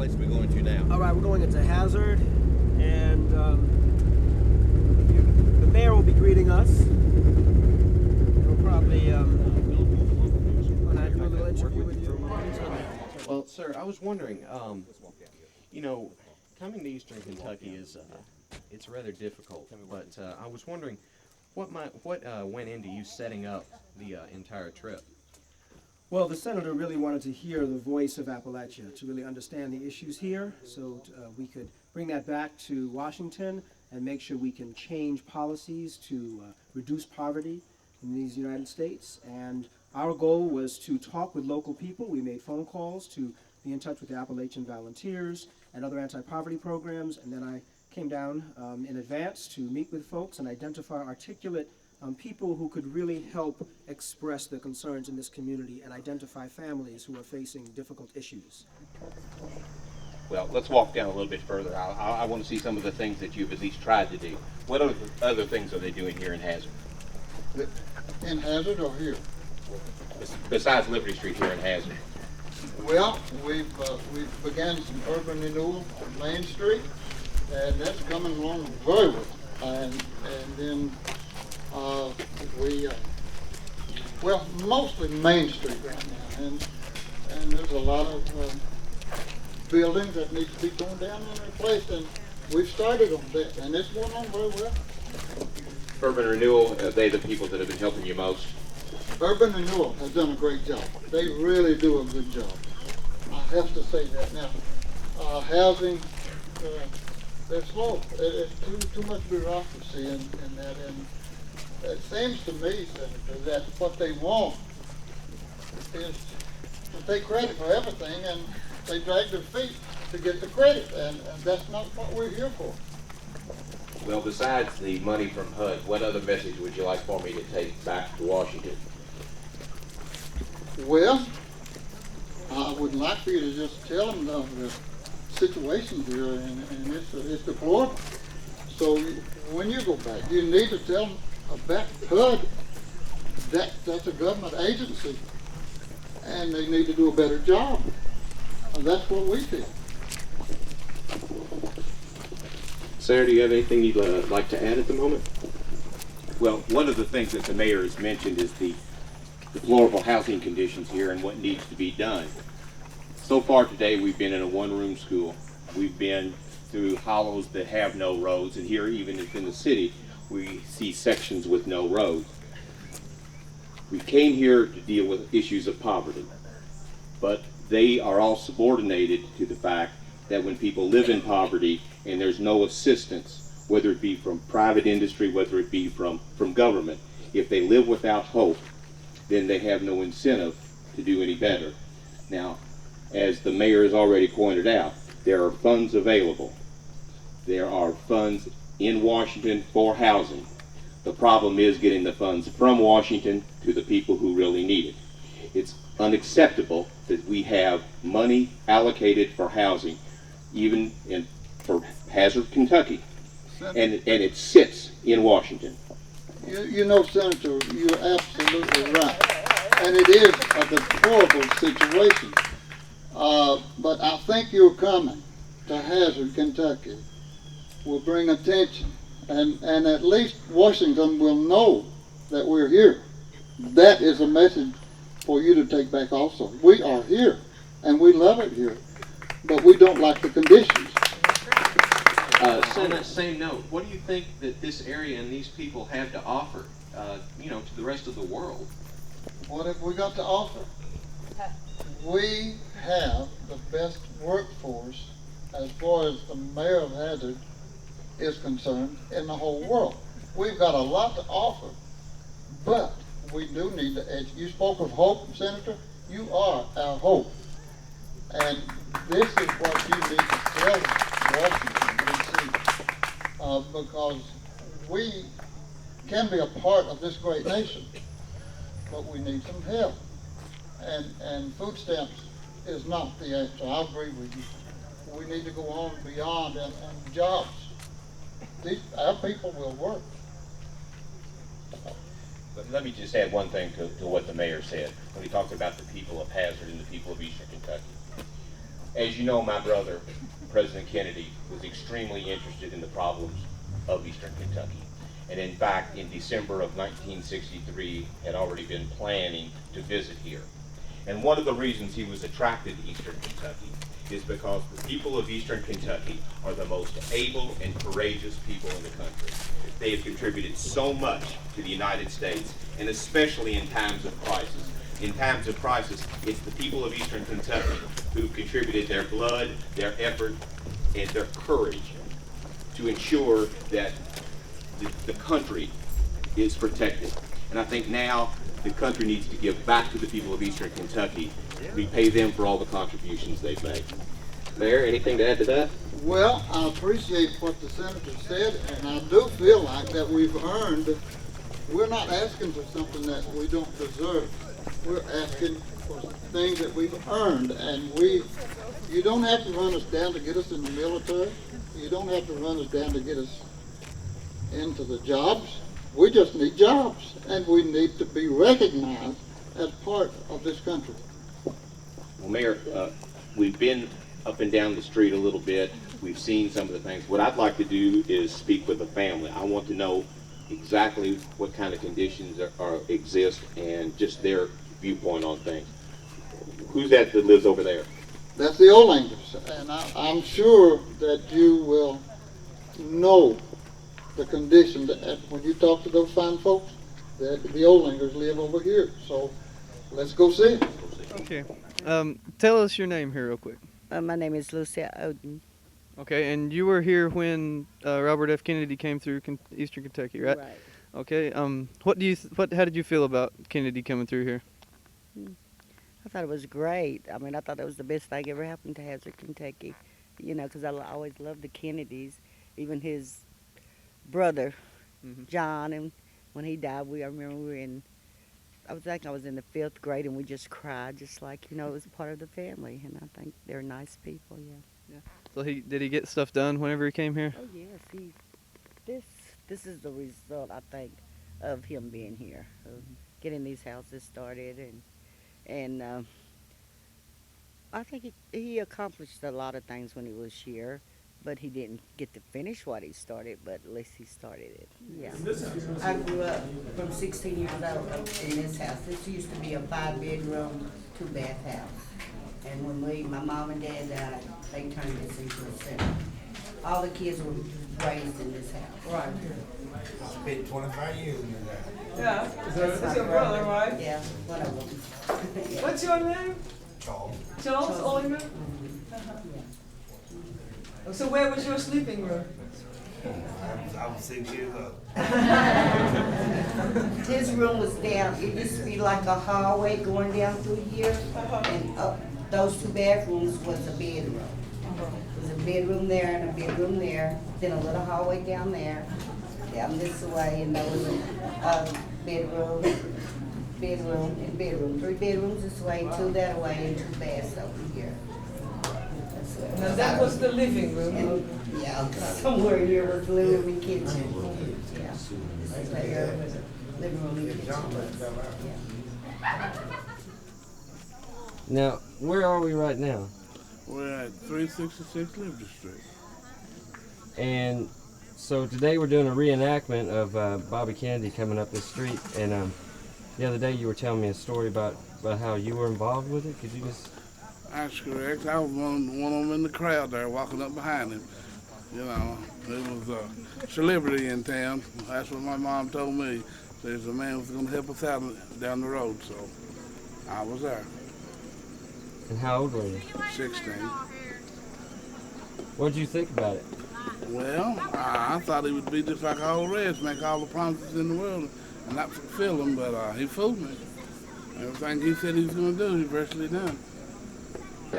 place are we going to now? All right, we're going into Hazard, and the mayor will be greeting us. We'll probably when I do a little interview with you. Well, sir, I was wondering, you know, coming to Eastern Kentucky is it's rather difficult, but I was wondering what went into you setting up the entire trip. Well, the senator really wanted to hear the voice of Appalachia, to really understand the issues here, so we could bring that back to Washington and make sure we can change policies to reduce poverty in these United States. And our goal was to talk with local people. We made phone calls to be in touch with the Appalachian Volunteers and other anti-poverty programs, and then I came down in advance to meet with folks and identify articulate people who could really help express their concerns in this community and identify families who are facing difficult issues. Well, let's walk down a little bit further. I want to see some of the things that you've at least tried to do. What other things are they doing here in Hazard? In Hazard or here? Besides Liberty Street here in Hazard. Well, we've began some urban renewal on Main Street, and that's coming along very well. And then well, mostly Main Street right now, and there's a lot of buildings that need to be torn down and replaced, and we've started on that, and it's going on very well. Urban renewal, are they the people that have been helping you most? Urban Renewal has done a great job. They really do a good job. I have to say that. Now, housing, they're slow. It's too much bureaucracy in that, and it seems to me, Senator, that what they want is to take credit for everything, and they drag their feet to get the credit, and that's not what we're here for. Well, besides the money from HUD, what other message would you like for me to take back to Washington? Well, I would like for you to just tell them the situation here, and it's deplorable. So when you go back, you need to tell them about HUD. That's a government agency, and they need to do a better job. And that's what we feel. Sarah, do you have anything you'd like to add at the moment? Well, one of the things that the mayor has mentioned is the deplorable housing conditions here and what needs to be done. So far today, we've been in a one-room school. We've been through hollows that have no roads, and here, even in the city, we see sections with no roads. We came here to deal with issues of poverty, but they are all subordinated to the fact that when people live in poverty and there's no assistance, whether it be from private industry, whether it be from government, if they live without hope, then they have no incentive to do any better. Now, as the mayor has already pointed out, there are funds available. There are funds in Washington for housing. The problem is getting the funds from Washington to the people who really need it. It's unacceptable that we have money allocated for housing, even for Hazard, Kentucky, and it sits in Washington. You know, Senator, you're absolutely right. And it is a deplorable situation. But I think you're coming to Hazard, Kentucky will bring attention. And at least Washington will know that we're here. That is a message for you to take back also. We are here, and we love it here, but we don't like the conditions. On that same note, what do you think that this area and these people have to offer, to the rest of the world? What have we got to offer? We have the best workforce as far as the mayor of Hazard is concerned in the whole world. We've got a lot to offer, but we do need to educate. You spoke of hope, Senator. You are our hope. And this is what you need to tell Washington, D.C., because we can be a part of this great nation, but we need some help. And food stamps is not the answer. I agree with you. We need to go on beyond and jobs. Our people will work. But let me just add one thing to what the mayor said when he talked about the people of Hazard and the people of Eastern Kentucky. As you know, my brother, President Kennedy, was extremely interested in the problems of Eastern Kentucky. And in fact, in December of 1963, had already been planning to visit here. And one of the reasons he was attracted to Eastern Kentucky is because the people of Eastern Kentucky are the most able and courageous people in the country. They have contributed so much to the United States, and especially in times of crisis. In times of crisis, it's the people of Eastern Kentucky who've contributed their blood, their effort, and their courage to ensure that the country is protected. And I think now the country needs to give back to the people of Eastern Kentucky, repay them for all the contributions they've made. Mayor, anything to add to that? Well, I appreciate what the senator said, and I do feel like that we're not asking for something that we don't deserve. We're asking for things that we've earned, and you don't have to run us down to get us in the military. You don't have to run us down to get us into the jobs. We just need jobs, and we need to be recognized as part of this country. Well, Mayor, we've been up and down the street a little bit. We've seen some of the things. What I'd like to do is speak with the family. I want to know exactly what kind of conditions exist and just their viewpoint on things. Who's that lives over there? That's the Ollingers, and I'm sure that you will know the condition that when you talk to those fine folks, that the Ollingers live over here. So let's go see it. Okay. Tell us your name here real quick. My name is Lucille Oden. Okay, and you were here when Robert F. Kennedy came through Eastern Kentucky, right? Right. Okay. How did you feel about Kennedy coming through here? I thought it was great. I mean, I thought it was the best thing ever happened to Hazard, Kentucky. You know, because I always loved the Kennedys. Even his brother, John, and when he died, I remember we were in, I was in the 5th grade, and we just cried, just like, you know, it was part of the family. And I think they're nice people, yeah. So did he get stuff done whenever he came here? Oh, yes. This is the result, I think, of him being here, of getting these houses started, and I think he accomplished a lot of things when he was here, but he didn't get to finish what he started, but at least he started it. Yeah. I grew up from 16 years old in this house. This used to be a 5-bedroom, 2-bath house. And when my mom and dad died, they turned this into a center. All the kids were raised in this house. Right. Spent 25 years in that. Yeah, that's your brother, right? Yeah, one of them. Yeah. What's your name? Charles. Charles Ollinger? So where was your sleeping room? I was 6 years old. His room was down, it used to be like a hallway going down through here, and up those 2 bathrooms was a bedroom. There was a bedroom there and a bedroom there, then a little hallway down there, down this way, and there was a bedroom, and bedroom. 3 bedrooms this way, 2 that way, and 2 baths over here. Now that was the living room. And, yeah, somewhere here was the living room and kitchen. Yeah, right there was a living room and kitchen. Yeah. Now, where are we right now? We're at 366 Liberty Street. And so today we're doing a reenactment of Bobby Kennedy coming up this street. And the other day you were telling me a story about how you were involved with it. Could you just... That's correct. I was one of them in the crowd there walking up behind him. You know, it was a celebrity in town. That's what my mom told me. There's a man who was going to help us out down the road, so I was there. And how old were you? 16. What did you think about it? Well, I thought he would be just like all the rest, make all the promises in the world and not fulfill them, but he fooled me. Everything he said he was going to do, he virtually done. I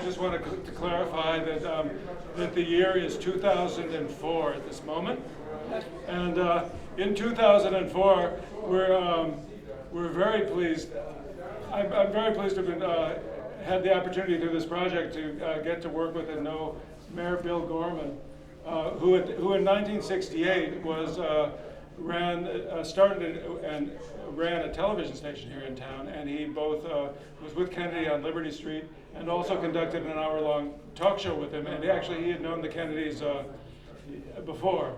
just want to clarify that the year is 2004 at this moment, and in 2004 we're very pleased. I'm very pleased to have had the opportunity through this project to get to work with and know Mayor Bill Gorman, who in 1968 was started and ran a television station here in town, and he both was with Kennedy on Liberty Street and also conducted an hour-long talk show with him. And he had known the Kennedys before,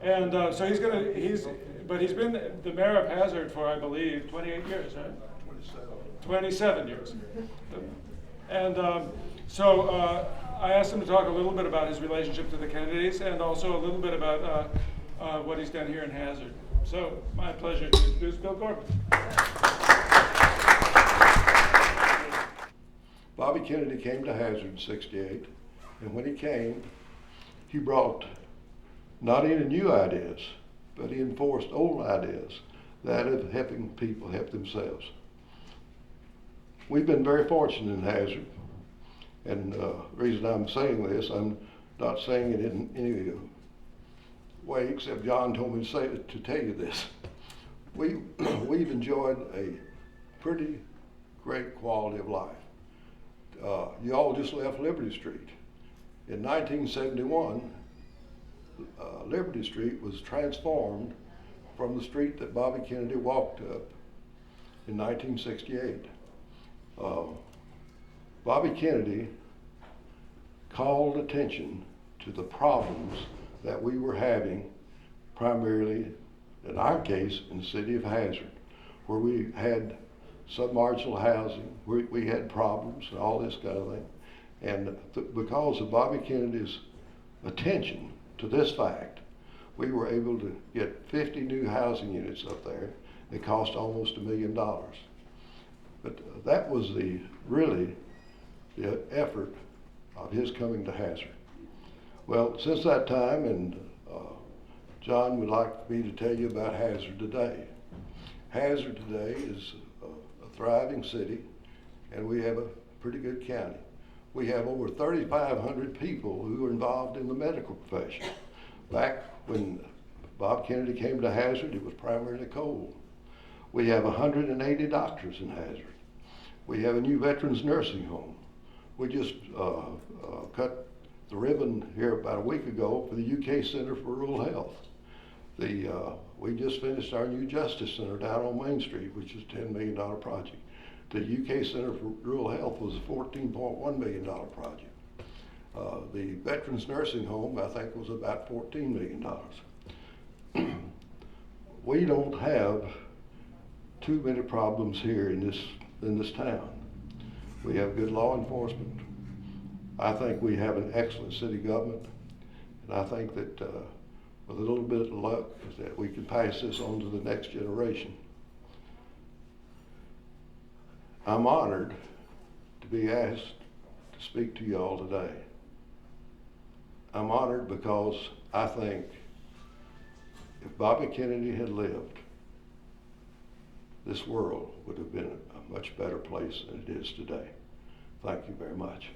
and so he's been the mayor of Hazard for, I believe, 28 years, right? 27 years. And so I asked him to talk a little bit about his relationship to the Kennedys and also a little bit about what he's done here in Hazard. So, my pleasure to introduce Bill Gorman. Bobby Kennedy came to Hazard in '68, and when he came, he brought not any new ideas, but he enforced old ideas, that of helping people help themselves. We've been very fortunate in Hazard, and the reason I'm saying this, I'm not saying it in any way except John told me to tell you this. We've enjoyed a pretty great quality of life. You all just left Liberty Street. In 1971, Liberty Street was transformed from the street that Bobby Kennedy walked up in 1968. Bobby Kennedy called attention to the problems that we were having, primarily, in our case, in the city of Hazard, where we had submarginal housing, we had problems and all this kind of thing. And because of Bobby Kennedy's attention to this fact, we were able to get 50 new housing units up there. It cost almost $1 million. But that was really the effort of his coming to Hazard. Well, since that time, and John would like me to tell you about Hazard today. Hazard today is a thriving city, and we have a pretty good county. We have over 3,500 people who are involved in the medical profession. Back when Bob Kennedy came to Hazard, it was primarily coal. We have 180 doctors in Hazard. We have a new veterans nursing home. We just cut the ribbon here about a week ago for the UK Center for Rural Health. We just finished our new Justice Center down on Main Street, which is a $10 million project. The UK Center for Rural Health was a $14.1 million project. The Veterans Nursing Home, I think, was about $14 million. We don't have too many problems here in this town. We have good law enforcement. I think we have an excellent city government, and I think that with a little bit of luck, that we can pass this on to the next generation. I'm honored to be asked to speak to you all today. I'm honored because I think if Bobby Kennedy had lived, this world would have been a much better place than it is today. Thank you very much.